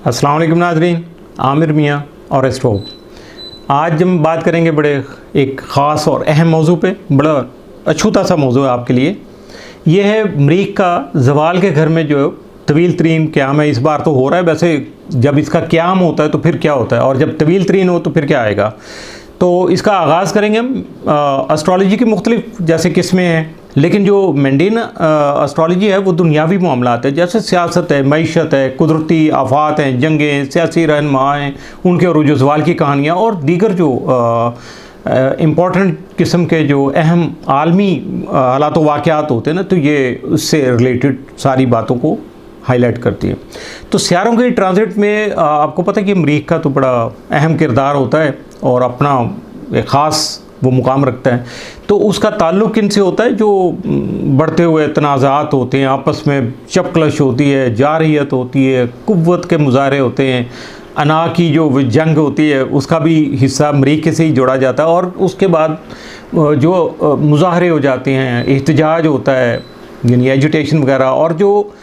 अस्सलाम वालेकुम नाज़रीन, आमिर मियाँ और एस्ट्रो। आज हम बात करेंगे बड़े एक ख़ास और अहम मौजू पे। बड़ा अछूता सा मौजू है आपके लिए। ये है मरीख का ज़वाल के घर में जो तवील तरीन क़याम है। इस बार तो हो रहा है, वैसे जब इसका क़याम होता है तो फिर क्या होता है, और जब तवील तरीन हो तो फिर क्या आएगा। तो इसका आगाज़ करेंगे हम। एस्ट्रोलॉजी की मुख्तलिफ जैसे किस्में हैं, लेकिन जो मेंडेन एस्ट्रोलॉजी है वो दुनियावी मामलात है, जैसे सियासत है, मईशत है, कुदरती आफात हैं, जंगें, सियासी रहनुमा हैं, उनके अरूज ज़वाल की कहानियाँ और दीगर जो इम्पॉर्टेंट किस्म के जो अहम आलमी हालात व वाक़यात होते हैं ना, तो ये उससे रिलेटेड सारी बातों को हाईलाइट करती है। तो सियारों के ट्रांजिट में आपको पता है कि मरीख का तो बड़ा अहम किरदार होता है और अपना एक ख़ास वो मुकाम रखता है। तो उसका ताल्लुक़ किन से होता है? जो बढ़ते हुए तनाज़ात होते हैं, आपस में चपकलश होती है, जारहियत होती है, कुव्वत के मुजाहरे होते हैं, अना की जो जंग होती है उसका भी हिस्सा मरीख से ही जोड़ा जाता है। और उसके बाद जो मुजाहरे हो जाते हैं, एहतजाज होता है यानी एजुटेशन वगैरह, और जो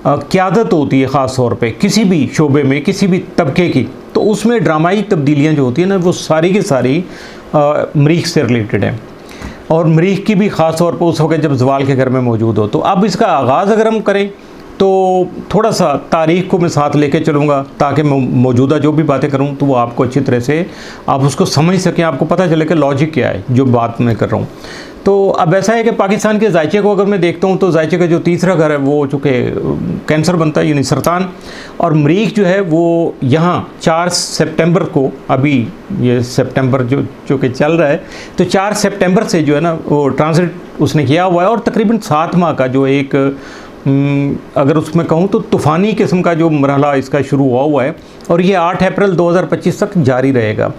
क़यादत होती है ख़ास तौर पे किसी भी शोबे में, किसी भी तबके की, तो उसमें ड्रामाई तब्दीलियाँ जो होती हैं ना, वो सारी की सारी मरीख से रिलेटेड हैं। और मरीख की भी ख़ास तौर पर उस वक्त जब ज़वाल के घर में मौजूद हो। तो अब इसका आगाज़ अगर हम करें तो थोड़ा सा तारीख़ को मैं साथ लेके चलूँगा, ताकि मैं मौजूदा जो भी बातें करूँ तो वो आपको अच्छी तरह से आप उसको समझ सकें, आपको पता चले कि लॉजिक क्या है जो बात मैं कर रहा हूँ। तो अब ऐसा है कि पाकिस्तान के जायचे को अगर मैं देखता हूँ तो जायचे का जो तीसरा घर है वो चूँकि कैंसर बनता है यानी सरतान, और मरीख जो है वो यहाँ 4 सितंबर को, अभी ये सितंबर जो चूँकि चल रहा है, तो 4 सितंबर से जो है ना वो ट्रांजिट उसने किया हुआ है। और तकरीबन 7 माह का जो एक अगर उसमें कहूँ तो तूफ़ानी किस्म का जो मरहला इसका शुरू हुआ है, और ये 8 अप्रैल 2025 तक जारी रहेगा।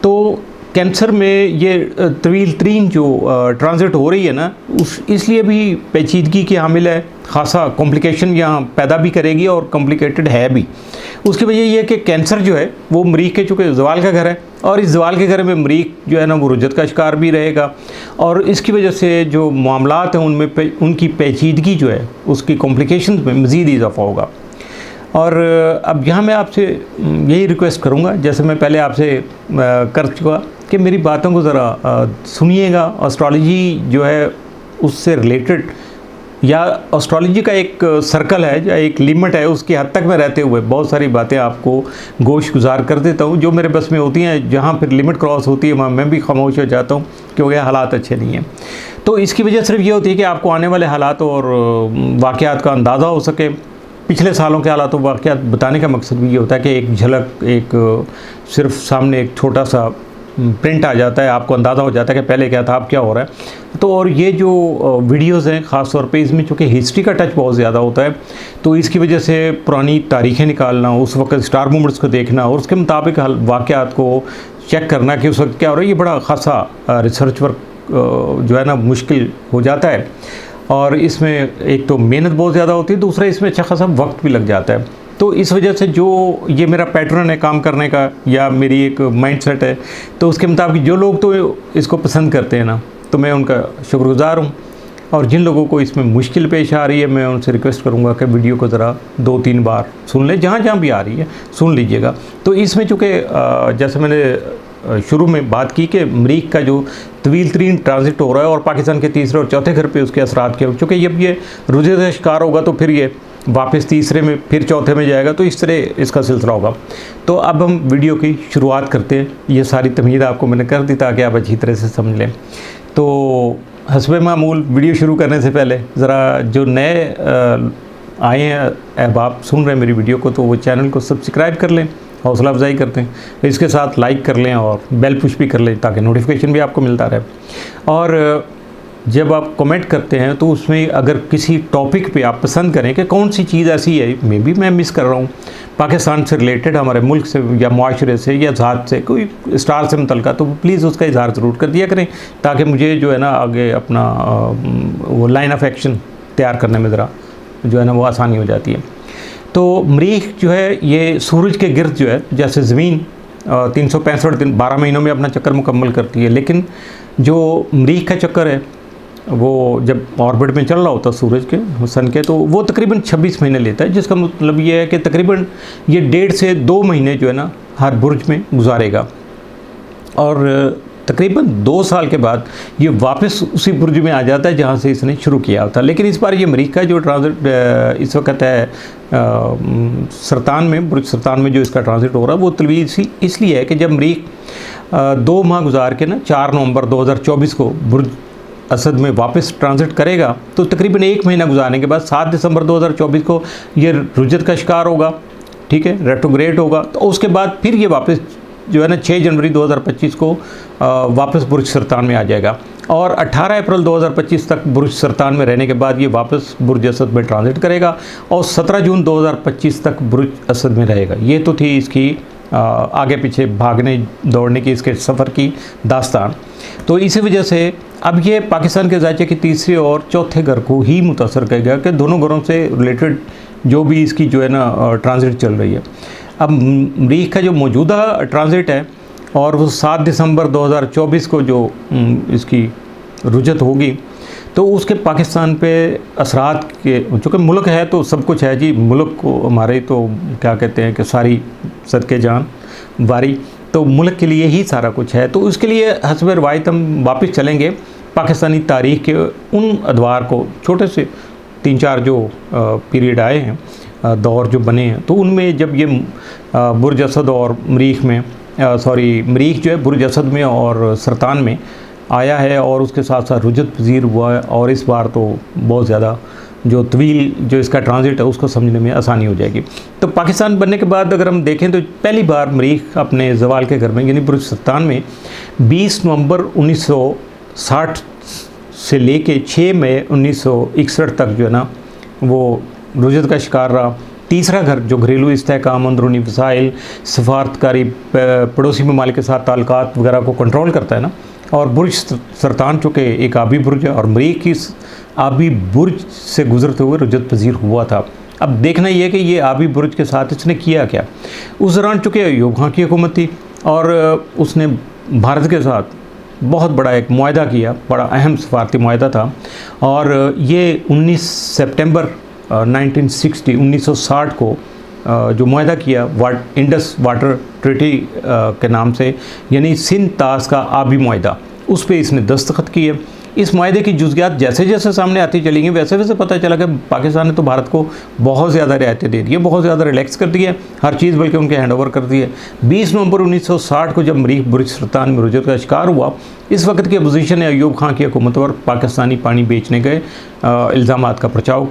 तो कैंसर में ये तवील तरीन जो ट्रांजिट हो रही है ना, इसलिए भी पेचीदगी की हामिल है, ख़ासा कॉम्प्लिकेशन यहाँ पैदा भी करेगी और कॉम्प्लिकेटेड है भी। उसकी वजह ये है कि कैंसर जो है वो मरीख के चूँकि ज़वाल का घर है, और इस ज़वाल के घर में मरीख जो है ना वो रुजत का शिकार भी रहेगा, और इसकी वजह से जो मामलात हैं उनमें उनकी पेचीदगी जो है उसकी कॉम्प्लिकेशन में मज़ीद इजाफा होगा। और अब यहाँ मैं आपसे यही रिक्वेस्ट करूँगा, जैसे मैं पहले आपसे कर चुका, कि मेरी बातों को ज़रा सुनिएगा। एस्ट्रोलॉजी जो है उससे रिलेटेड, या एस्ट्रोलॉजी का एक सर्कल है या एक लिमिट है, उसकी हद तक में रहते हुए बहुत सारी बातें आपको गोश गुजार कर देता हूँ जो मेरे बस में होती हैं। जहाँ फिर लिमिट क्रॉस होती है वहाँ मैं भी खामोश हो जाता हूँ, क्योंकि हालात अच्छे नहीं हैं। तो इसकी वजह सिर्फ ये होती है कि आपको आने वाले हालात और वाक़यात का अंदाज़ा हो सके। पिछले सालों के हालात और वाक़यात बताने का मकसद भी ये होता है कि एक झलक, एक सिर्फ सामने एक छोटा सा प्रिंट आ जाता है, आपको अंदाज़ा हो जाता है कि पहले क्या था अब क्या हो रहा है। तो और ये जो वीडियोज़ हैं ख़ास तौर पे इसमें चूँकि हिस्ट्री का टच बहुत ज़्यादा होता है, तो इसकी वजह से पुरानी तारीखें निकालना, उस वक्त स्टार मूवमेंट्स को देखना और उसके मुताबिक वाक़यात को चेक करना कि उस वक्त क्या हो रहा है, ये बड़ा ख़ासा रिसर्च वर्क जो है ना मुश्किल हो जाता है। और इसमें एक तो मेहनत बहुत ज़्यादा होती है, दूसरा इसमें अच्छा खासा वक्त भी लग जाता है। तो इस वजह से जो ये मेरा पैटर्न है काम करने का, या मेरी एक माइंडसेट है, तो उसके मुताबिक जो लोग तो इसको पसंद करते हैं ना, तो मैं उनका शुक्रगुज़ार हूँ। और जिन लोगों को इसमें मुश्किल पेश आ रही है, मैं उनसे रिक्वेस्ट करूँगा कि वीडियो को ज़रा 2-3 बार सुन लें, जहाँ जहाँ भी आ रही है सुन लीजिएगा। तो इसमें चूँकि जैसे मैंने शुरू में बात की कि मरीख का जो तवील तरीन ट्रांजिट हो रहा है और पाकिस्तान के तीसरे और चौथे घर पे उसके असरात के, चूँकि जब ये रुझे का शिकार होगा तो फिर ये वापस तीसरे में फिर चौथे में जाएगा, तो इस तरह इसका सिलसिला होगा। तो अब हम वीडियो की शुरुआत करते हैं। ये सारी तमहीद आपको मैंने कर दी ताकि आप अच्छी तरह से समझ लें। तो हस्बे मामूल वीडियो शुरू करने से पहले ज़रा जो नए आए हैं अहबाब सुन रहे हैं मेरी वीडियो को, तो वो चैनल को सब्सक्राइब कर लें, हौसला अफजाई करते हैं, इसके साथ लाइक कर लें और बेल पुश भी कर लें ताकि नोटिफिकेशन भी आपको मिलता रहे। और जब आप कमेंट करते हैं तो उसमें अगर किसी टॉपिक पे आप पसंद करें कि कौन सी चीज़ ऐसी है मैं मिस कर रहा हूँ पाकिस्तान से रिलेटेड, हमारे मुल्क से या माशरे से या ज़ात से, कोई स्टार से मुतल्लिक़, तो प्लीज़ उसका इज़हार ज़रूर कर दिया करें, ताकि मुझे जो है ना आगे अपना वो लाइन ऑफ एक्शन तैयार करने में ज़रा जो है ना वो आसानी हो जाती है। तो मरीख जो है ये सूरज के गिर्द जो है, जैसे ज़मीन 365 दिन 12 महीनों में अपना चक्कर मुकम्मल करती है, लेकिन जो मरीख का चक्कर है वो जब ऑर्बिट में चल रहा होता सूरज के, सन के, तो वो तकरीबन 26 महीने लेता है, जिसका मतलब ये है कि तकरीबन ये 1.5 से 2 महीने जो है ना हर बुर्ज में गुजारेगा, और तकरीबन 2 साल के बाद ये वापस उसी बुर्ज में आ जाता है जहाँ से इसने शुरू किया था। लेकिन इस बार ये मरीख का जो ट्रांजिट इस वक्त है सरतान में, बुर्ज सरतान में जो इसका ट्रांजिट हो रहा है वो तलवीज़ इसलिए है कि जब मरीख 2 माह गुजार के ना 4 नवंबर 2024 को बुर्ज असद में वापस ट्रांजिट करेगा, तो तकरीबन 1 महीना गुजारने के बाद 7 दिसंबर 2024 को ये रुजत का शिकार होगा, ठीक है, रेट्रोग्रेड होगा। तो उसके बाद फिर ये वापस जो है ना 6 जनवरी 2025 को वापस बुर्ज सरतान में आ जाएगा, और 18 अप्रैल 2025 तक बुर्ज सरतान में रहने के बाद ये वापस बुर्ज असद में ट्रांजिट करेगा, और 17 जून 2025 तक बुर्ज असद में रहेगा। ये तो थी इसकी आगे पीछे भागने दौड़ने की, इसके सफ़र की दास्तान। तो इसी वजह से अब ये पाकिस्तान के ज़ायचे के तीसरे और चौथे घर को ही मुतासर करेगा कि दोनों घरों से रिलेटेड जो भी इसकी जो है ना ट्रांजिट चल रही है। अब मरीख का जो मौजूदा ट्रांजिट है और वो 7 दिसंबर 2024 को जो इसकी रुजत होगी, तो उसके पाकिस्तान पे असरात के, चूँकि मुल्क है तो सब कुछ है जी, मुल्क को हमारे तो क्या कहते हैं कि सारी सदके जान वारी, तो मुल्क के लिए ही सारा कुछ है। तो उसके लिए हस्ब रवायत हम वापस चलेंगे पाकिस्तानी तारीख़ के उन अदवार को, छोटे से 3-4 जो पीरियड आए हैं, दौर जो बने हैं, तो उनमें जब ये बुर्ज असद और मरीख में मरीख जो है बुर्ज असद में और सरतान में आया है, और उसके साथ साथ रुजत पजीर हुआ है, और इस बार तो बहुत ज़्यादा जो तवील जो इसका ट्रांजिट है उसको समझने में आसानी हो जाएगी। तो पाकिस्तान बनने के बाद अगर हम देखें तो पहली बार मरीख अपने जवाल के घर में यानी बुर्ज सरतान में 20 नवंबर 1960 से लेके 6 मई 1961 तक जो है ना वो रुजत का शिकार रहा। तीसरा घर जो घरेलू इस्तेहकाम, अंदरूनी वसाइल, सफारतकारी, पड़ोसी ममालिक के साथ ताल्लुकात वगैरह को कंट्रोल करता है ना, और बुर्ज सरतान चूँकि एक आबी बुर्ज है और मरीख इस आबी बुर्ज से गुजरते हुए रुजत पजीर हुआ था। अब देखना ये है कि ये आबी बुर्ज के साथ इसने किया क्या। उस दौरान चूँकि अय्यूब खां की हुकूमत थी और उसने भारत के साथ बहुत बड़ा एक मुआहदा किया, बड़ा अहम सफारती मुआहदा था, और ये 19 सितंबर 1960 को जो मुआहदा किया इंडस वाटर ट्रीटी के नाम से, यानी सिंध तास का आबी मुआहदा, उस पर इसने दस्तखत किए। इस मुआहदे की जुज़ियात जैसे जैसे सामने आती चलेंगी वैसे वैसे पता चला कि पाकिस्तान ने तो भारत को बहुत ज़्यादा रियायतें दे दी है, बहुत ज़्यादा रिलैक्स कर दी है हर चीज़, बल्कि उनके हैंड ओवर कर दी है। 20 नवंबर 1960 को जब मरीख बुर्ज सरतान में रुजत का शिकार हुआ, इस वक्त की अपोजिशन ने अय्यूब खां की हुकूमत पर पाकिस्तानी पानी बेचने के इल्ज़ामात का प्रचार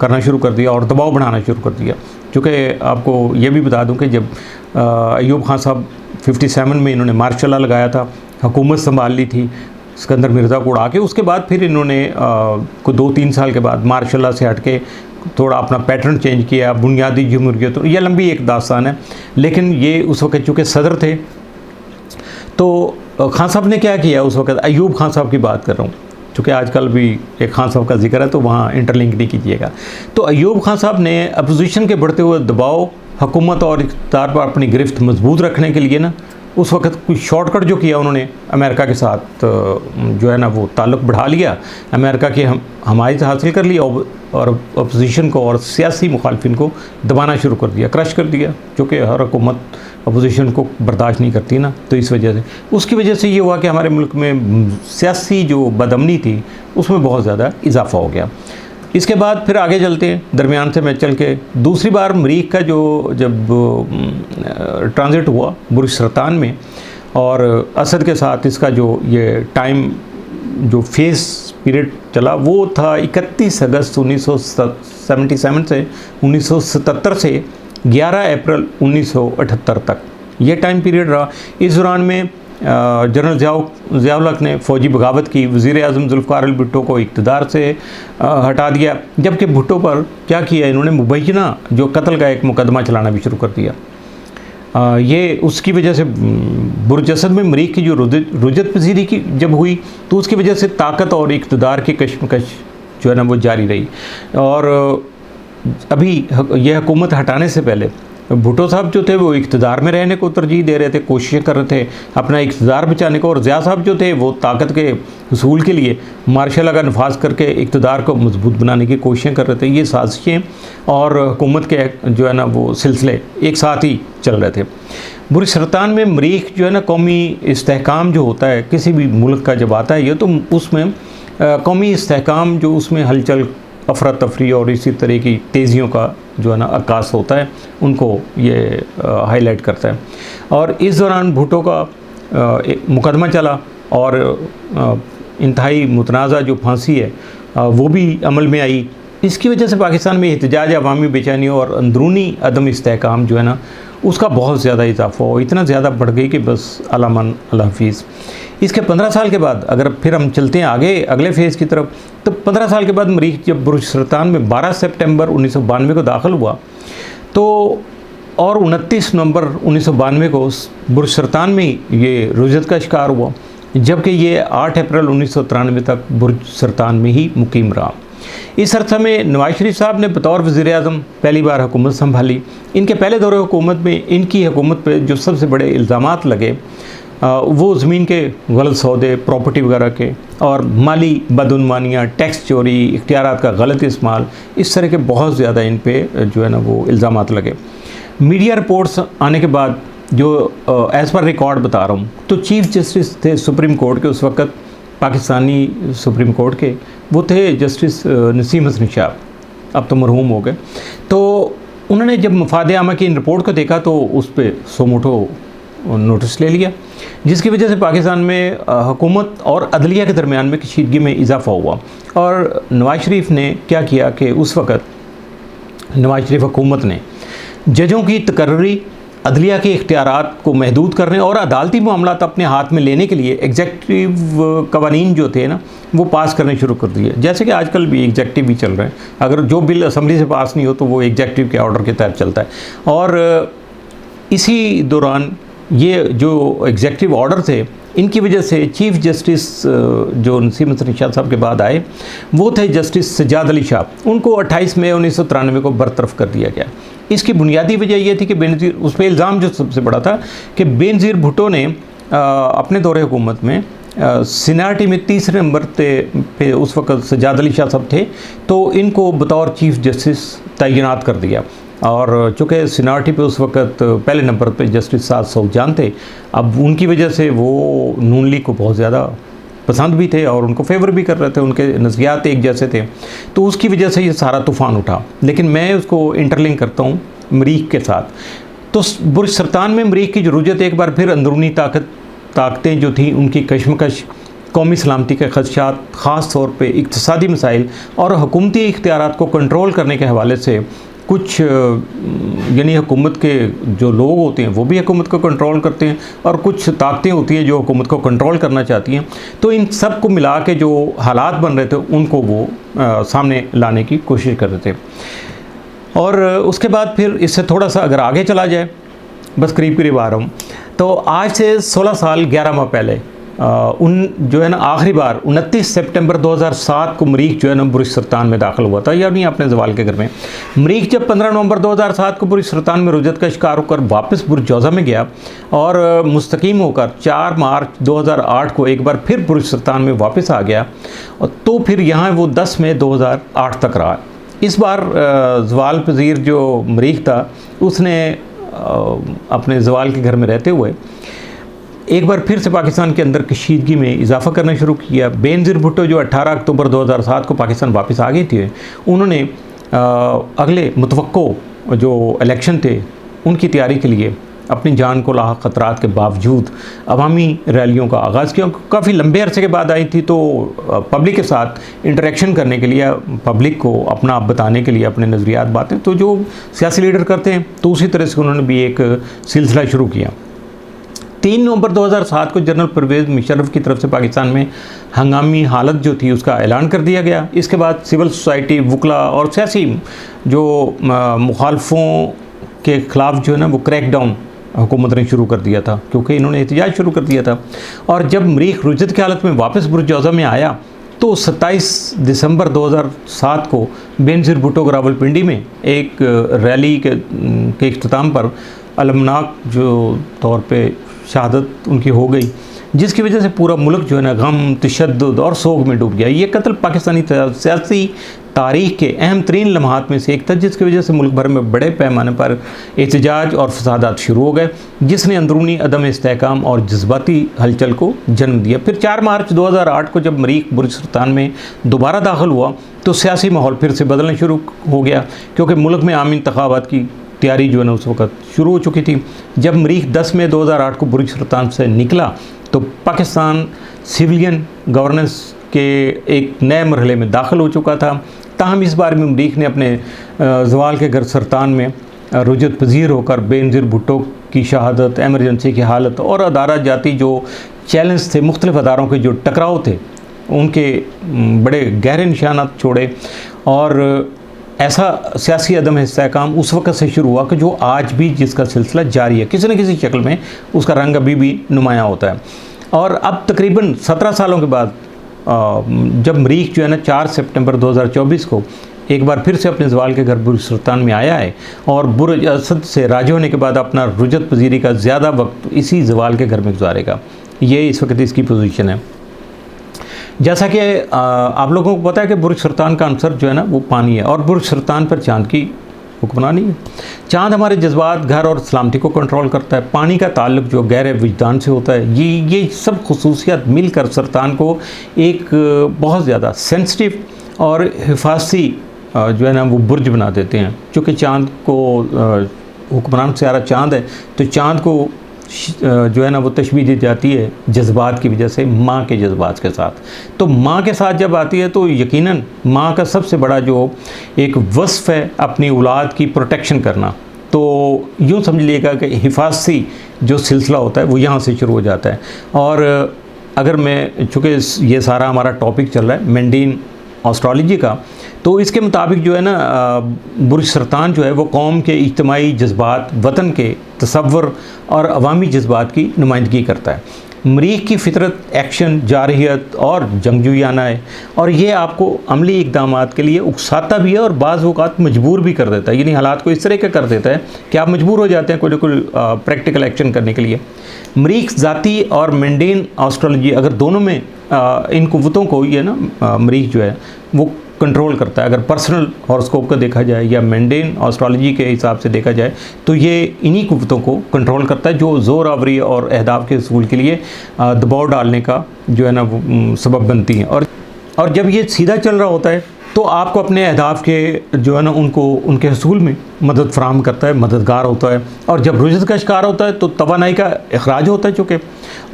करना शुरू कर दिया और दबाव बढ़ाना शुरू कर दिया। चूँकि आपको ये भी बता दूं कि जब अय्यूब खां साहब 57 में इन्होंने मार्शल लॉ लगाया था, हुकूमत संभाल ली थी सिकंदर मिर्ज़ा को उड़ा के, उसके बाद फिर इन्होंने को 2-3 साल के बाद मार्शल लॉ से हट के थोड़ा अपना पैटर्न चेंज किया, बुनियादी जमहूरियत, तो यह लंबी एक दास्तान है। लेकिन ये उस वक्त चूँकि सदर थे, तो खान साहब ने क्या किया उस वक्त, अय्यूब खां साहब की बात कर रहा हूँ, चूँकि आजकल भी एक खान साहब का जिक्र है तो वहाँ इंटरलिंक नहीं कीजिएगा। तो अय्यूब खां साहब ने अपोजिशन के बढ़ते हुए दबाव, हुकूमत और इख्तियार पर अपनी गिरफ्त मजबूत रखने के लिए ना उस वक्त कुछ शॉर्टकट जो किया उन्होंने, अमेरिका के साथ जो है ना वो ताल्लुक़ बढ़ा लिया, अमेरिका की हमायत हासिल कर ली और अपोजिशन को और सियासी मुखालफिन को दबाना शुरू कर दिया, क्रश कर दिया, क्योंकि हर हुकूमत अपोजिशन को बर्दाश्त नहीं करती ना। तो इस वजह से उसकी वजह से ये हुआ कि हमारे मुल्क में सियासी जो बदअमनी थी उसमें बहुत ज़्यादा इजाफा हो गया। इसके बाद फिर आगे चलते हैं, दरमियान से मैं चल के दूसरी बार मरीख का जो जब ट्रांजिट हुआ बुर्ज सरतान में और असद के साथ इसका जो ये टाइम जो फेस पीरियड चला वो था 31 अगस्त 1977 से 1977 से 11 अप्रैल 1978 तक ये टाइम पीरियड रहा। इस दौरान में जनरल ज़ियाउल हक ने फ़ौजी बगावत की, वज़ीर आज़म ज़ुल्फ़िकार अली भुट्टो को इक़्तिदार से हटा दिया, जबकि भुट्टो पर क्या किया इन्होंने, मुबैना जो कत्ल का एक मुकदमा चलाना भी शुरू कर दिया। ये उसकी वजह से बुर्ज असद में मरीख की जो रुजत पजीरी की जब हुई तो उसकी वजह से ताकत और इक़्तिदार की कशमकश जो है ना वो जारी रही। और अभी यह हुकूमत हटाने से पहले भुट्टो साहब जो थे वो इक़्तिदार में रहने को तरजीह दे रहे थे, कोशिशें कर रहे थे अपना इक़्तिदार बचाने को, और ज़िया साहब जो थे वो ताकत के हुसूल के लिए मार्शल लॉ का नफाज करके इक़्तिदार को मजबूत बनाने की कोशिशें कर रहे थे। ये साजिशें और हुकूमत के जो है ना वो सिलसिले एक साथ ही चल रहे थे। बुर्ज सुल्तान में मरीख जो है ना कौमी इस्तेहकाम जो होता है किसी भी मुल्क का जब आता है ये, तो उसमें कौमी इस्तेहकाम जो उसमें हलचल, अफरा तफरी और इसी तरह की तेज़ियों का जो है ना अक्कास होता है, उनको ये हाईलाइट करता है। और इस दौरान भुट्टो का एक मुकदमा चला और इंतहाई मुतनाज़ा जो फांसी है वो भी अमल में आई। इसकी वजह से पाकिस्तान में एहतजाज, अवामी बेचैनी और अंदरूनी अदम इस्तेहकाम जो है ना उसका बहुत ज़्यादा इजाफा हो, इतना ज़्यादा बढ़ गई कि बस अलामन अल्लाह हाफिज़। इसके 15 साल के बाद अगर फिर हम चलते हैं आगे अगले फेज़ की तरफ, तो 15 साल के बाद मरीख जब बुर्ज सुल्तान में 12 सितंबर 1992 को दाखिल हुआ तो और 29 नवंबर 1992 को बुर्ज सुल्तान में ये रुजत का शिकार हुआ, जबकि ये 8 अप्रैल 1993 तक बुर्ज सुल्तान में ही मुकीम रहा। इस अरसा में नवाज शरीफ साहब ने बतौर वज़ीर-ए-आज़म पहली बार हुकूमत संभाली। इनके पहले दौरे हुकूमत में इनकी हुकूमत पे जो सबसे बड़े इल्ज़ामात लगे वो ज़मीन के गलत सौदे, प्रॉपर्टी वगैरह के, और माली बदउनवानियाँ, टैक्स चोरी, इख्तियारात का गलत इस्तेमाल, इस तरह के बहुत ज़्यादा इन पे जो है ना वो इल्ज़ामात लगे। मीडिया रिपोर्ट्स आने के बाद जो एज़ पर रिकॉर्ड बता रहा हूँ, तो चीफ़ जस्टिस थे सुप्रीम कोर्ट के उस वक़्त, पाकिस्तानी सुप्रीम कोर्ट के, वो थे जस्टिस नसीम हसन शाह, अब तो मरहूम हो गए। तो उन्होंने जब मफाद आमा की इन रिपोर्ट को देखा तो उस पर सो मोटो नोटिस ले लिया, जिसकी वजह से पाकिस्तान में हुकूमत और अदलिया के दरमियान में कशीदगी में इजाफा हुआ। और नवाज शरीफ ने क्या किया कि उस वक़्त नवाज शरीफ हुकूमत ने जजों की तकर्री, अदलिया के इख्तियारात को महदूद करने और अदालती मामलात अपने हाथ में लेने के लिए एग्जेक्टिव कवानीन जो थे ना वो पास करने शुरू कर दिए। जैसे कि आजकल भी एग्जेक्टिव भी चल रहे हैं, अगर जो बिल असम्बली से पास नहीं हो तो वो एग्जेक्टिव के ऑर्डर के तहत चलता है। और इसी दौरान ये जो एग्जेक्टिव ऑर्डर थे, इनकी वजह से चीफ़ जस्टिस जो नसीम हसन शाह साहब के बाद आए वो थे जस्टिस सज्जाद अली शाह, उनको 28 मई 1993 को बरतरफ कर दिया गया। इसकी बुनियादी वजह यह थी कि बेनज़ीर, उस पर इल्ज़ाम जो सबसे बड़ा था कि बेनज़ीर भुट्टो ने अपने दौरे हुकूमत में सीनियरिटी में तीसरे नंबर पे उस वक़्त सज्जाद अली शाह साहब थे, तो इनको बतौर चीफ़ जस्टिस तैनात कर दिया। और चूँकि सीनियरिटी पे उस वक़्त पहले नंबर पे जस्टिस साद सौजान थे, अब उनकी वजह से वो नून लीग को बहुत ज़्यादा पसंद भी थे और उनको फेवर भी कर रहे थे, उनके नज़रियात एक जैसे थे, तो उसकी वजह से ये सारा तूफ़ान उठा। लेकिन मैं उसको इंटरलिंक करता हूँ मरीख के साथ। तो बुर्ज सुल्तान में मरीख की ज़रूरत एक बार फिर अंदरूनी ताकतें जो थी उनकी कशमकश, कौमी सलामती के खदशात, ख़ास तौर पर इक़्तिसादी मसाइल और हुकूमती इख्तियारात को कंट्रोल करने के हवाले से कुछ यानी हुकूमत के जो लोग होते हैं वो भी हुकूमत को कंट्रोल करते हैं और कुछ ताकतें होती हैं जो हुकूमत को कंट्रोल करना चाहती हैं। तो इन सब को मिला के जो हालात बन रहे थे उनको वो सामने लाने की कोशिश कर रहे थे। और उसके बाद फिर इससे थोड़ा सा अगर आगे चला जाए, बस करीब आ रहा हूँ, तो आज से 16 साल 11 माह पहले जो है ना आखिरी बार 29 सितंबर 2007 को मरीख जो है ना बुर्ज सुल्तान में दाखिल हुआ था, यानी अपने जवाल के घर में। मरीख जब 15 नवंबर 2007 को बुर्ज सुल्तान में रुजत का शिकार होकर वापस बुर्ज जौज़ा में गया और मुस्तकीम होकर 4 मार्च 2008 को एक बार फिर बुर्ज सुल्तान में वापस आ गया, और तो फिर यहाँ वो 10 मई 2008 तक रहा। इस बार जवाल पजीर जो मरीख था उसने अपने जवाल के घर में रहते हुए एक बार फिर से पाकिस्तान के अंदर कशीदगी में इजाफा करना शुरू किया। बेनज़ीर भुट्टो जो 18 अक्टूबर 2007 को पाकिस्तान वापस आ गए थे, उन्होंने अगले मुतवक्को जो इलेक्शन थे उनकी तैयारी के लिए अपनी जान को लाहक ख़तरात के बावजूद अवामी रैलियों का आगाज़ किया। काफ़ी लंबे अरसे के बाद आई थी, तो पब्लिक के साथ इंटरेक्शन करने के लिए, पब्लिक को अपना बताने के लिए, अपने नज़रियात बातें, तो जो सियासी लीडर करते हैं, तो उसी तरह से उन्होंने भी एक सिलसिला शुरू किया। 3 नवंबर 2007 को जनरल परवेज़ मुशर्रफ की तरफ से पाकिस्तान में हंगामी हालत जो थी उसका ऐलान कर दिया गया। इसके बाद सिविल सोसाइटी, वकला और सियासी जो मुखालफों के ख़िलाफ़ जो है ना वो क्रैकडाउन हुकूमत ने शुरू कर दिया था, क्योंकि इन्होंने एहतजाज शुरू कर दिया था। और जब मरीख रुजत की हालत में वापस बुर्ज जौज़ा में आया तो 27 दिसंबर 2007 को बेनज़ीर भुट्टो को रावलपिंडी में एक रैली के इख्तिताम पर अलमनाक जो तौर पे शहादत उनकी हो गई, जिसकी वजह से पूरा मुल्क जो है ना गम, तशद्दुद और सोग में डूब गया। ये कत्ल पाकिस्तानी सियासी तारीख के अहम तरीन लम्हात में से एक था, जिसकी वजह से मुल्क भर में बड़े पैमाने पर एहतजाज और फसादात शुरू हो गए, जिसने अंदरूनी अदम इस्तेहकाम और जज्बाती हलचल को जन्म दिया। फिर 4 मार्च 2008 को जब मरीख बुर्ज सुल्तान में दोबारा दाखिल हुआ तो सियासी माहौल फिर से बदलना शुरू हो गया, क्योंकि मुल्क में आम इंतखाबात की तैयारी जो है ना उस वक्त शुरू हो चुकी थी। जब मरीख 10 मई 2008 को बुर्ज सुल्तान से निकला तो पाकिस्तान सिविलियन गवर्नेंस के एक नए मरहले में दाखिल हो चुका था। ताहम इस बार में मरीख ने अपने ज़वाल के घर सरतान में रुजत पजीर होकर बेनज़ीर भुट्टो की शहादत, एमरजेंसी की हालत और अदारा जाती जो चैलेंज थे, मुख्तलिफ अदारों के जो टकराव थे, उनके बड़े गहरे निशानात छोड़े। और ऐसा सियासी अदम इस्तेहकाम उस वक़्त से शुरू हुआ कि जो आज भी जिसका सिलसिला जारी है, किसी न किसी शक्ल में उसका रंग अभी भी नुमायाँ होता है। और अब तकरीबन 17 सालों के बाद जब मरीख जो है ना 4 सितंबर 2024 को एक बार फिर से अपने ज़वाल के घर बुर्ज सुल्तान में आया है और बुर्ज असद से राजी होने के बाद अपना रुजत पजीरी का ज़्यादा वक्त इसी ज़वाल के घर में गुजारेगा। ये इस वक्त इसकी पोजीशन है। जैसा कि आप लोगों को पता है कि बुर्ज सुल्तान का आंसर जो है ना वो पानी है, और बुर्ज सुल्तान पर चाँद की हुक्मरानी है। चाँद हमारे जज्बात, घर और सलामती को कंट्रोल करता है। पानी का ताल्लुक जो गहरे विजदान से होता है। ये सब खसूसियात मिलकर सुल्तान को एक बहुत ज़्यादा सेंसिटिव और हिफाजती जो है ना वो बुर्ज बना देते हैं। चूँकि चाँद को हुक्मरान सियारा चाँद है, तो चाँद को जो है ना वो तशबीह दी जाती है जज्बात की वजह से माँ के जज्बात के साथ। तो माँ के साथ जब आती है तो यकीनन माँ का सबसे बड़ा जो एक वस्फ़ है अपनी औलाद की प्रोटेक्शन करना। तो यूँ समझ लीजिएगा कि हिफाजती जो सिलसिला होता है वो यहाँ से शुरू हो जाता है। और अगर मैं, चूँकि ये सारा हमारा टॉपिक चल रहा है मंडेन एस्ट्रोलॉजी का, तो इसके मुताबिक जो है ना बुर्ज सुल्तान जो है वो कौम के इज्तिमाई जज्बात, वतन के तसव्वुर और अवामी जज्बात की नुमाइंदगी करता है। मरीख की फितरत एक्शन, जारहियत और जंगजूयाना है, और ये आपको अमली इक़दामात के लिए उकसाता भी है और बाज़ औक़ात मजबूर भी कर देता है। यानी हालात को इस तरह का कर देता है कि आप मजबूर हो जाते हैं कोई ना कोई प्रैक्टिकल एक्शन करने के लिए। मरीख ज़ाती और मंडेन एस्ट्रोलॉजी अगर दोनों में इन कुव्वतों को ये ना मरीख जो है वो कंट्रोल करता है। अगर पर्सनल हॉरोस्कोप का देखा जाए या मंडेन एस्ट्रोलॉजी के हिसाब से देखा जाए तो ये इन्हीं कुव्वतों को कंट्रोल करता है जो ज़ोर आवरी और अहदाफ के हसूल के लिए दबाव डालने का जो है ना वो सबब बनती हैं। और जब ये सीधा चल रहा होता है तो आपको अपने अहदाफ के जो है ना उनको उनके हसूल में मदद फराहम करता है, मददगार होता है। और जब रुजत का शिकार होता है तो तवानाई का अखराज होता है, चूँकि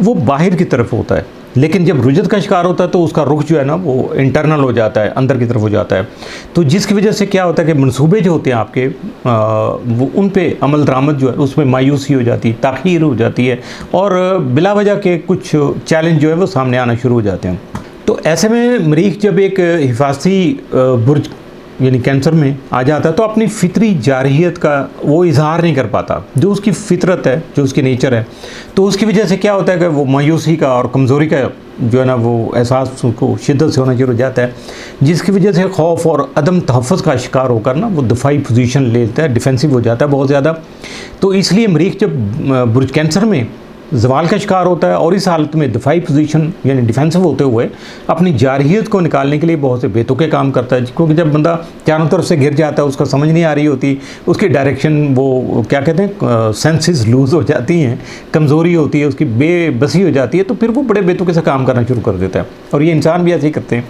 वो बाहर की तरफ होता है। लेकिन जब रुजत का शिकार होता है तो उसका रुख जो है ना वो इंटरनल हो जाता है, अंदर की तरफ हो जाता है। तो जिसकी वजह से क्या होता है कि मंसूबे जो होते हैं आपके वो उन पे अमल दरामद जो है उसमें मायूसी हो जाती है, ताख़ीर हो जाती है, और बिला वजह के कुछ चैलेंज जो है वो सामने आना शुरू हो जाते हैं। तो ऐसे में मरीख जब एक हिफाजती बुर्ज यानी कैंसर में आ जाता है तो अपनी फितरी जारहियत का वो इजहार नहीं कर पाता, जो उसकी फितरत है, जो उसकी नेचर है। तो उसकी वजह से क्या होता है कि वो मायूसी का और कमज़ोरी का जो है ना वो एहसास उसको शिद्दत से होना शुरू हो जाता है, जिसकी वजह से खौफ और अदम तहफ़्फ़ुज़ का शिकार होकर ना वो दफ़ाई पोजीशन लेता है, डिफेंसिव हो जाता है बहुत ज़्यादा। तो इसलिए मरीख जब बुर्ज कैंसर में ज़वाल का शिकार होता है और इस हालत में दफ़ाई पोजीशन यानी डिफेंसिव होते हुए अपनी जारहियत को निकालने के लिए बहुत से बेतुके काम करता है। क्योंकि जब बंदा चारों तरफ से घिर जाता है, उसका समझ नहीं आ रही होती, उसकी डायरेक्शन वो क्या कहते हैं सेंसेस लूज़ हो जाती हैं, कमज़ोरी होती है, उसकी बेबसी हो जाती है, तो फिर वो बड़े बेतुके से काम करना शुरू कर देता है। और ये इंसान भी ऐसे ही करते हैं।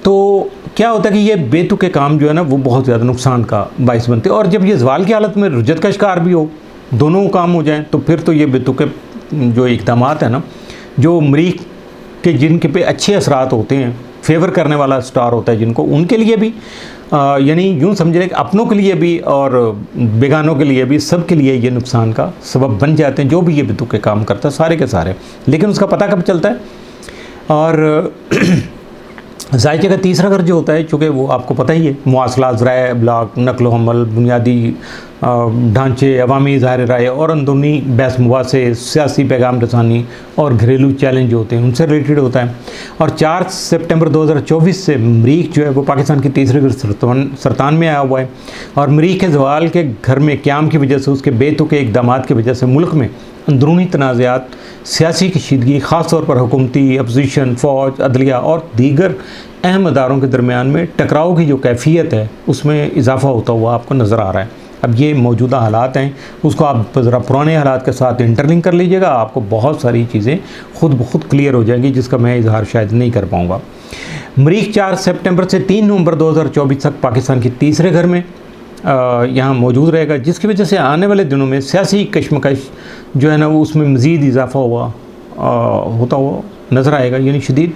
तो क्या होता है कि ये बेतुके काम जो है ना वो बहुत ज़्यादा नुकसान का बाइस बनते हैं। और जब ये ज़वाल की हालत में रुजत का शिकार भी हो, दोनों काम हो जाएँ, तो फिर तो ये बेतुके जो इक़दामात है ना, जो मरीख के जिनके पे अच्छे असरात होते हैं, फेवर करने वाला स्टार होता है जिनको, उनके लिए भी यानी यूँ समझिए कि अपनों के लिए भी और बेगानों के लिए भी, सब के लिए ये नुकसान का सबब बन जाते हैं जो भी ये बेतुके काम करता है, सारे के सारे। लेकिन उसका पता कब चलता है? और जायके का तीसरा घर जो होता है, चूँकि वो आपको पता ही है, मवासलात, ज़राए इब्लाग, नकलो हमल, बुनियादी ढांचे, अवामी ज़ाहिर राय और अंदरूनी बहस मुबासे, सियासी पैगाम रसानी और घरेलू चैलेंज जो होते हैं उनसे रिलेटेड होता है। और 4 सितंबर 2024 से मरीख जो है वो पाकिस्तान की तीसरे घर सरतान में आया हुआ है। और मरीख के जवाल के घर में क़याम की वजह से, उसके बेतुके इक़दामात की वजह से मुल्क में अंदरूनी तनाज़ात, सियासी कशीदगी, ख़ास तौर पर हुकूमती, अपोजिशन, फ़ौज, अदलिया और दीगर अहम अदारों के दरमियान में टकराव की जो कैफियत है उसमें इजाफ़ा होता हुआ आपको नज़र आ रहा है। अब ये मौजूदा हालात हैं, उसको आप ज़रा पुराने हालात के साथ इंटरलिंक कर लीजिएगा, आपको बहुत सारी चीज़ें खुद ब खुद क्लियर हो जाएंगी, जिसका मैं इजहार शायद नहीं कर पाऊँगा। मरीख 4 सितंबर से 3 नवंबर 2024 तक पाकिस्तान के तीसरे घर में यहाँ मौजूद रहेगा, जिसकी वजह से आने वाले दिनों में सियासी कशमकश जो है ना वो उसमें मज़ीद इजाफ़ा होता हुआ नज़र आएगा। यानी शदीद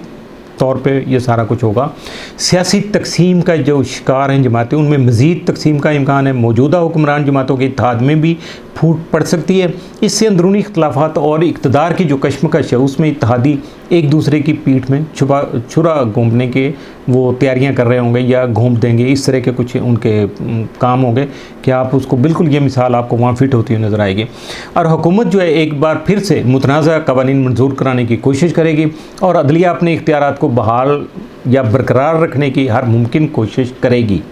तौर पे ये सारा कुछ होगा। सियासी तकसीम का जो शिकार हैं जमातें, उनमें मज़ीद तकसीम का इम्कान है। मौजूदा हुक्मरान जमातों के इत्तेहाद में भी फूट पड़ सकती है। इससे अंदरूनी इख्तलाफात और इक़्तिदार की जो कशमकश है उसमें इत्तेहादी एक दूसरे की पीठ में छुरा घोंपने के वो तैयारियां कर रहे होंगे या घोंप देंगे, इस तरह के कुछ उनके काम होंगे कि आप उसको बिल्कुल, ये मिसाल आपको वहाँ फिट होती हुई नज़र आएगी। और हुकूमत जो है एक बार फिर से मुतनाज़ा कवानीन मंजूर कराने की कोशिश करेगी और अदलिया अपने इख्तियारात को बहाल या बरकरार रखने की हर मुमकिन कोशिश करेगी।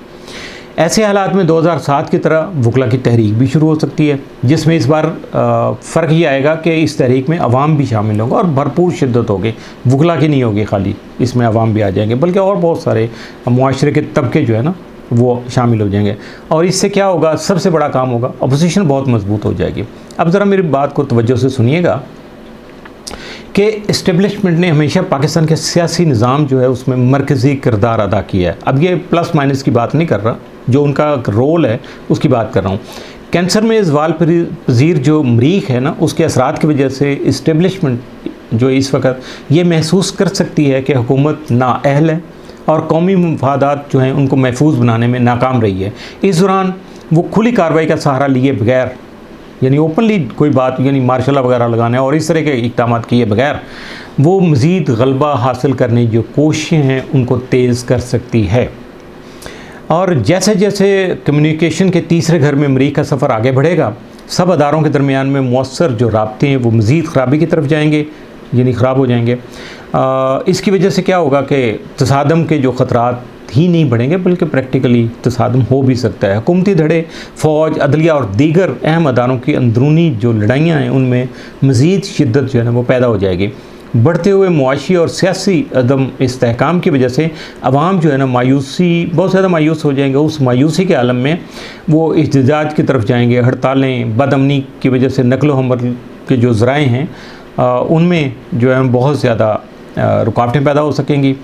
ऐसे हालात में 2007 की तरह वकला की तहरीक भी शुरू हो सकती है, जिसमें इस बार फ़र्क ये आएगा कि इस तहरीक में अवाम भी शामिल होंगे और भरपूर शिद्दत होगी। वकला की नहीं होगी खाली, इसमें अवाम भी आ जाएंगे, बल्कि और बहुत सारे मुआशरे के तबके जो है ना वो शामिल हो जाएंगे। और इससे क्या होगा, सबसे बड़ा काम होगा, अपोजिशन बहुत मजबूत हो जाएगी। अब ज़रा मेरी बात को तवज्जो से सुनिएगा कि इस्टेब्लिशमेंट ने हमेशा पाकिस्तान के सियासी निज़ाम जो है उसमें मरकज़ी किरदार अदा किया है। अब ये प्लस माइनस की बात नहीं कर रहा, जो उनका रोल है उसकी बात कर रहा हूँ। कैंसर में ज़वाल पज़ीर जो मरीख है ना, उसके असरात की वजह से इस्टेब्लिशमेंट जो इस वक्त ये महसूस कर सकती है कि हुकूमत नाअहल है और कौमी मफादात जो हैं उनको महफूज बनाने में नाकाम रही है। इस दौरान वो खुली कार्रवाई का सहारा लिए बगैर, यानी ओपनली कोई बात, यानी मार्शल लॉ वगैरह लगाने और इस तरह के इक़दाम किए बगैर वो मज़ीद गलबा हासिल करने की जो कोशिशें हैं उनको तेज़ कर सकती है। और जैसे जैसे कम्युनिकेशन के तीसरे घर में मरीख का सफ़र आगे बढ़ेगा, सब अदारों के दरमियान में मौसर जो राब्ते हैं वो मज़ीद ख़राबी की तरफ जाएंगे, यानी ख़राब हो जाएंगे। इसकी वजह से क्या होगा कि तसादम के जो ख़तरात ही नहीं बढ़ेंगे, बल्कि प्रैक्टिकली तसादम हो भी सकता है। हुकूमती धड़े, फ़ौज, अदलिया और दीगर अहम अदारों की अंदरूनी जो लड़ाइयाँ हैं उनमें मज़ीद शिद्दत जो है ना वो पैदा हो जाएगी। बढ़ते हुए मुआशी और सियासी अदम इस्तेहकाम की वजह से अवाम जो है ना बहुत ज़्यादा मायूस हो जाएंगे। उस मायूसी के आलम में वो इhtजाज की तरफ जाएंगे। हड़तालें, बदअमनी की वजह से नकलो हमल के जो ज़राए हैं उनमें जो है बहुत ज़्यादा रुकावटें पैदा हो सकेंगी।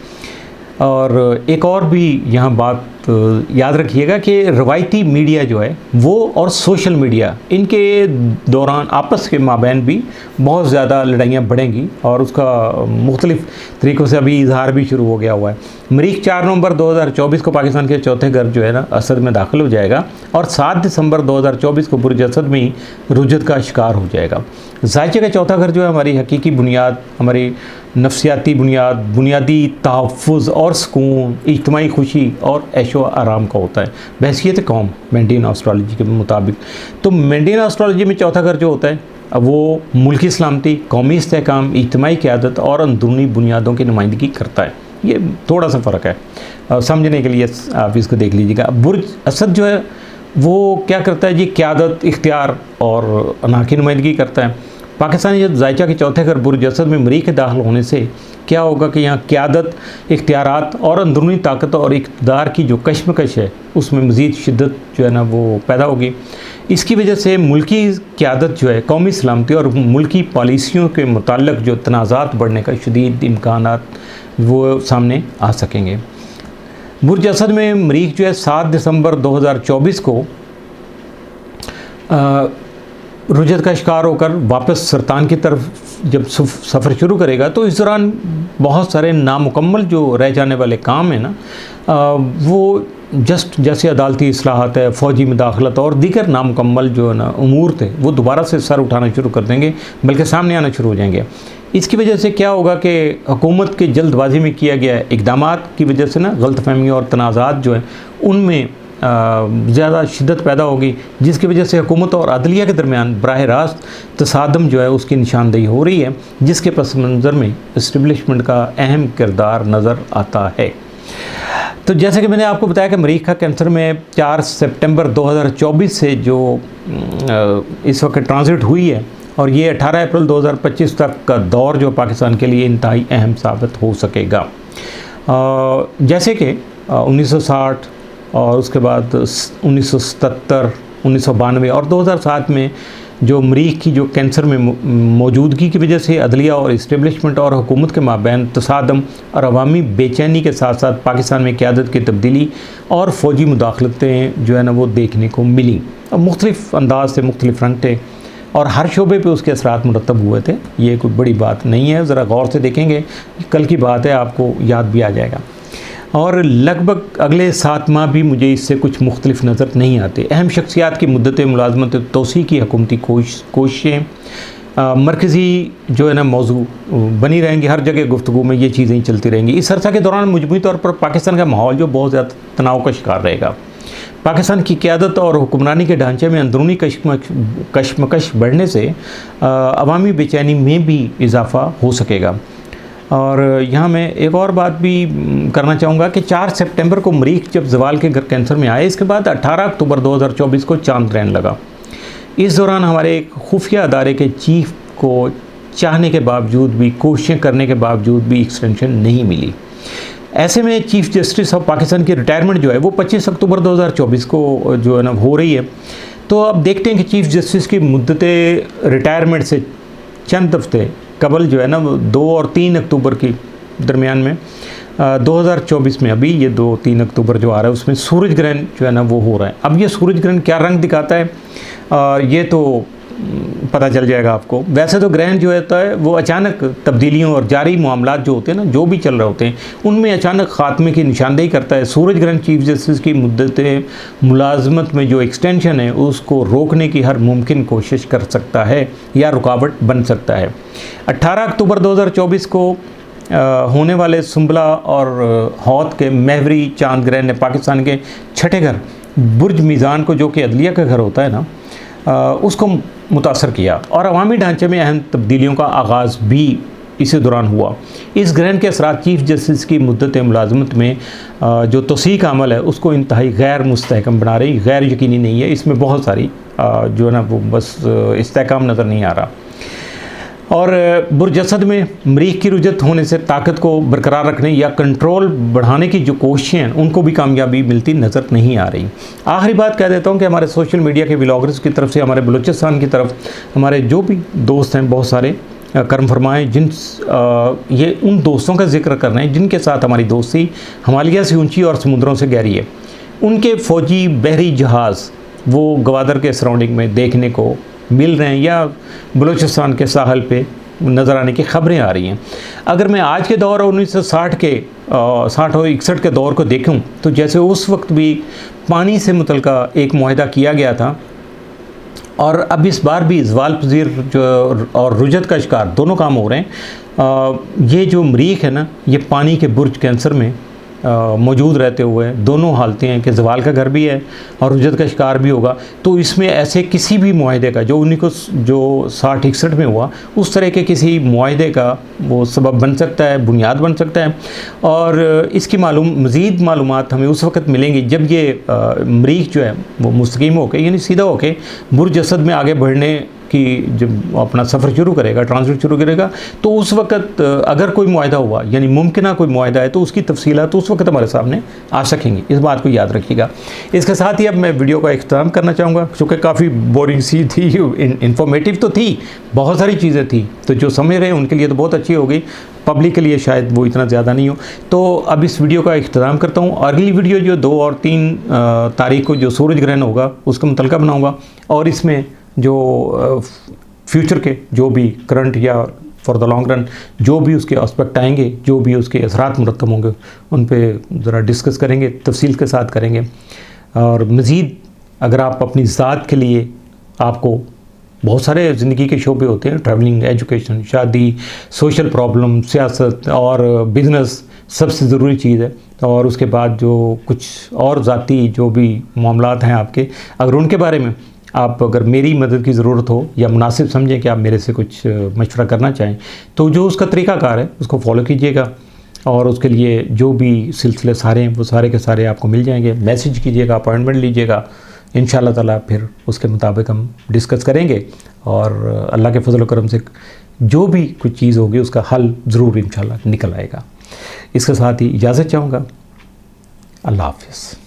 और एक और भी यहाँ बात याद रखिएगा कि रवायती मीडिया जो है वो और सोशल मीडिया, इनके दौरान आपस के माबैन भी बहुत ज़्यादा लड़ाइयाँ बढ़ेंगी और उसका मुख्तलिफ़ तरीक़ों से अभी इजहार भी शुरू हो गया हुआ है। मरीख 4 नवंबर 2024 को पाकिस्तान के चौथे घर जो है ना असद में दाखिल हो जाएगा और 7 दिसंबर 2024 को बुर्ज असद में ही रुजत का शिकार हो जाएगा। जायके का चौथा घर जो है हमारी हकीकी बुनियाद, हमारी नफ्सियाती बुनियाद, बुनियादी तहफ़्फ़ुज़ और सुकून, इज्तिमाई खुशी और ऐशो आराम का होता है बहैसियत कौम मेंडेन एस्ट्रोलॉजी के मुताबिक। तो मेंडेन एस्ट्रोलॉजी में चौथा घर जो होता है वो मुल्की सलामती, कौमी इस्तेहकाम, इज्तिमाई क़यादत और अंदरूनी बुनियादों की नुमाइंदगी करता है। ये थोड़ा सा फ़र्क है, समझने के लिए आप इसको देख लीजिएगा। बुर्ज असद जो है वो क्या करता है जी, क़यादत, इख्तियार और अना की नुमाइंदगी करता है। पाकिस्तानी जब जायका के चौथे घर बुर्ज असद में मरीख के दाखिल होने से क्या होगा कि यहाँ क़यादत, इख्तियारात और अंदरूनी ताकत और इक़्तिदार की जो कशमकश है उसमें मज़ीद शिद्दत जो है ना वो पैदा होगी। इसकी वजह से मुल्की क़यादत जो है, कौमी सलामती और मुल्की पॉलिसियों के मुताल्लिक़ जो तनाज़ात बढ़ने का शदीद इम्कानात वो सामने आ सकेंगे। बुर्ज असद में मरीख जो है 7 दिसंबर 2024 को रुजत का शिकार होकर वापस सरतान की तरफ जब सफ़र शुरू करेगा, तो इस दौरान बहुत सारे नामुकम्मल जो रह जाने वाले काम हैं ना वो जैसे अदालती इस्लाहात है, फ़ौजी मुदाखलत और दीगर नामुकम्मल जो है ना उमूर थे वो दोबारा से सर उठाना शुरू कर देंगे, बल्कि सामने आना शुरू हो जाएंगे। इसकी वजह से क्या होगा कि हुकूमत के जल्दबाजी में किया गया इक़दामात की वजह से ना गलतफ़हमी और तनाज़ात जो हैं उनमें ज़्यादा शिद्दत पैदा होगी, जिसकी वजह से हुकूमत और अदलिया के दरमियान बराह रास्त तसादम जो है उसकी निशानदेही हो रही है, जिसके पस मंज़र में इस्टेब्लिशमेंट का अहम किरदार नज़र आता है। तो जैसे कि मैंने आपको बताया कि मरीख़ का कैंसर में 4 सितंबर 2024 से जो इस वक्त ट्रांजिट हुई है और ये 18 अप्रैल 2025 तक का दौर जो पाकिस्तान के लिए इंतहाई अहम साबित हो सकेगा। जैसे कि 1960 और उसके बाद 1977, 1992 और 2007 में जो मरीख़ की जो कैंसर में मौजूदगी की वजह से अदलिया और इस्टेब्लिशमेंट और हुकूमत के माबैन तसादम और अवामी बेचैनी के साथ साथ पाकिस्तान में क़यादत की तब्दीली और फ़ौजी मुदाखलतें जो है ना वो देखने को मिली। अब मुख्तलिफ़ अंदाज से मुख्तलिफ़ रंग थे और हर शोबे पे उसके असरात मुरतब हुए थे। ये कोई बड़ी बात नहीं है, ज़रा गौर से देखेंगे, कल की बात है, आपको याद भी आ जाएगा। और लगभग अगले 7 माह भी मुझे इससे कुछ मुख्तलिफ नज़र नहीं आते। अहम शख्सियात की मुद्दत मुलाजमत तोसी की हुकूमती कोशिशें मरकज़ी जो है ना मौजू बनी रहेंगी। हर जगह गुफ्तगू में ये चीज़ें चलती रहेंगी। इस अरसा के दौरान मजमूई तौर पर पाकिस्तान का माहौल जो बहुत ज़्यादा तनाव का शिकार रहेगा। पाकिस्तान की क़यादत और हुक्मरानी के ढांचे में अंदरूनी कशमकश बढ़ने से अवामी बेचैनी में भी इजाफ़ा हो सकेगा। और यहाँ मैं एक और बात भी करना चाहूँगा कि 4 सितंबर को मरीख़ जब ज़वाल के घर कैंसर में आए, इसके बाद 18 अक्टूबर 2024 को चांद ग्रहण लगा। इस दौरान हमारे एक खुफिया अदारे के चीफ को चाहने के बावजूद भी, कोशिशें करने के बावजूद भी एक्सटेंशन नहीं मिली। ऐसे में चीफ़ जस्टिस ऑफ पाकिस्तान की रिटायरमेंट जो है वो 25 अक्टूबर 2024 को जो है ना हो रही है। तो अब देखते हैं कि चीफ़ जस्टिस की मुद्दत रिटायरमेंट से चंद हफ्ते कबल जो है ना 2 और 3 अक्टूबर के दरमियान में 2024 में अभी ये 2-3 अक्टूबर जो आ रहा है उसमें सूरज ग्रहण जो है ना वो हो रहा है। अब ये सूरज ग्रहण क्या रंग दिखाता है ये तो पता चल जाएगा आपको। वैसे तो ग्रहण जो होता है वो अचानक तब्दीलियों और जारी मामलात जो होते हैं ना, जो भी चल रहे होते हैं, उनमें अचानक ख़ात्मे की निशानदेही करता है। सूरज ग्रहण चीफ जस्टिस की मुद्दत मुलाजमत में जो एक्सटेंशन है उसको रोकने की हर मुमकिन कोशिश कर सकता है या रुकावट बन सकता है। 18 अक्टूबर 2024 को होने वाले सुंबला और हौत के महवरी चांद ग्रहण ने पाकिस्तान के छठे घर बुर्ज मीज़ान को, जो कि अदलिया का घर होता है ना, उसको मुतासर किया और अवामी ढांचे में अहम तब्दीलियों का आगाज़ भी इसी दौरान हुआ। इस ग्रहण के असरात चीफ जस्टिस की मुद्दत मुलाजमत में जो तोसी का अमल है उसको इंतहाई गैर मुस्तहकम बना रही, गैर यकीनी नहीं है। इसमें बहुत सारी जो है ना वो बस इस्तेहकाम नज़र नहीं आ रहा। और बुरजसद में मरीख़ की रुजत होने से ताकत को बरकरार रखने या कंट्रोल बढ़ाने की जो कोशिशें हैं उनको भी कामयाबी मिलती नज़र नहीं आ रही। आखिरी बात कह देता हूँ कि हमारे सोशल मीडिया के व्लॉगर्स की तरफ से, हमारे बलूचिस्तान की तरफ हमारे जो भी दोस्त हैं बहुत सारे करम फरमाएँ, ये उन दोस्तों का जिक्र कर रहे हैं जिनके साथ हमारी दोस्ती हिमालय से ऊँची और समुद्रों से गहरी है। उनके फ़ौजी बहरी जहाज़ वो गवादर के सराउंडिंग में देखने को मिल रहे हैं या बलूचिस्तान के साहल पे नज़र आने की ख़बरें आ रही हैं। अगर मैं आज के दौर 1960 के 60 और 61 के दौर को देखूं तो जैसे उस वक्त भी पानी से मुतल्लिका एक मुआहदा किया गया था और अब इस बार भी ज़वाल पज़ीर जो और रुजत का शिकार दोनों काम हो रहे हैं। ये जो मरीख़ है ना, ये पानी के बुर्ज कैंसर में मौजूद रहते हुए दोनों हालतें हैं कि ज़वाल का घर भी है और रुजत का शिकार भी होगा। तो इसमें ऐसे किसी भी मुआहदे का जो 60-61 में हुआ उस तरह के किसी मुआहदे का वो सबब बन सकता है, बुनियाद बन सकता है। और इसकी मज़ीद मालूमात हमें उस वक्त मिलेंगी जब ये मरीख़ जो है वो मुस्तकीम होकर यानी सीधा होकर बुरजसद में आगे बढ़ने कि जब अपना सफ़र शुरू करेगा, ट्रांजिट शुरू करेगा, तो उस वक्त अगर कोई मुआहदा हुआ यानी मुमकिन कोई मुआहदा है तो उसकी तफसीलात तो उस वक्त हमारे सामने आ सकेंगी। इस बात को याद रखिएगा। इसके साथ ही अब मैं वीडियो का इख्तिताम करना चाहूँगा, चूँकि काफ़ी बोरिंग सी थी, इन्फॉर्मेटिव तो थी, बहुत सारी चीज़ें थी, तो जो समझ रहे हैं उनके लिए तो बहुत अच्छी हो गई, पब्लिक के लिए शायद वो इतना ज़्यादा नहीं हो। तो अब इस वीडियो का इख्तिताम करता हूँ। अगली वीडियो जो 2 और 3 तारीख को जो सूरज ग्रहण होगा उसका मुतल्लिका बनाऊँगा और इसमें जो फ्यूचर के जो भी करंट या फॉर द लॉन्ग रन जो भी उसके एस्पेक्ट आएंगे, जो भी उसके असरात मुरतब होंगे, उन पे ज़रा डिस्कस करेंगे, तफसील के साथ करेंगे। और मज़ीद अगर आप अपनी ज़ात के लिए आपको बहुत सारे ज़िंदगी के शोबे होते हैं, ट्रैवलिंग, एजुकेशन, शादी, सोशल प्रॉब्लम, सियासत और बिज़नेस सबसे ज़रूरी चीज़ है। और उसके बाद जो कुछ और ज़ाती जो भी मामलात हैं आपके, अगर उनके बारे में आप अगर मेरी मदद की ज़रूरत हो या मुनासिब समझें कि आप मेरे से कुछ मशवरा करना चाहें, तो जो उसका तरीक़ाकार है उसको फॉलो कीजिएगा और उसके लिए जो भी सिलसिले सारे हैं वो सारे के सारे आपको मिल जाएंगे। मैसेज कीजिएगा, अपॉइंटमेंट लीजिएगा, इंशाअल्लाह ताला फिर उसके मुताबिक हम डिस्कस करेंगे और अल्लाह के फजल करम से जो भी कुछ चीज़ होगी उसका हल ज़रूर इंशाअल्लाह निकल आएगा। इसके साथ ही इजाज़त चाहूँगा। अल्लाह हाफ़िज़।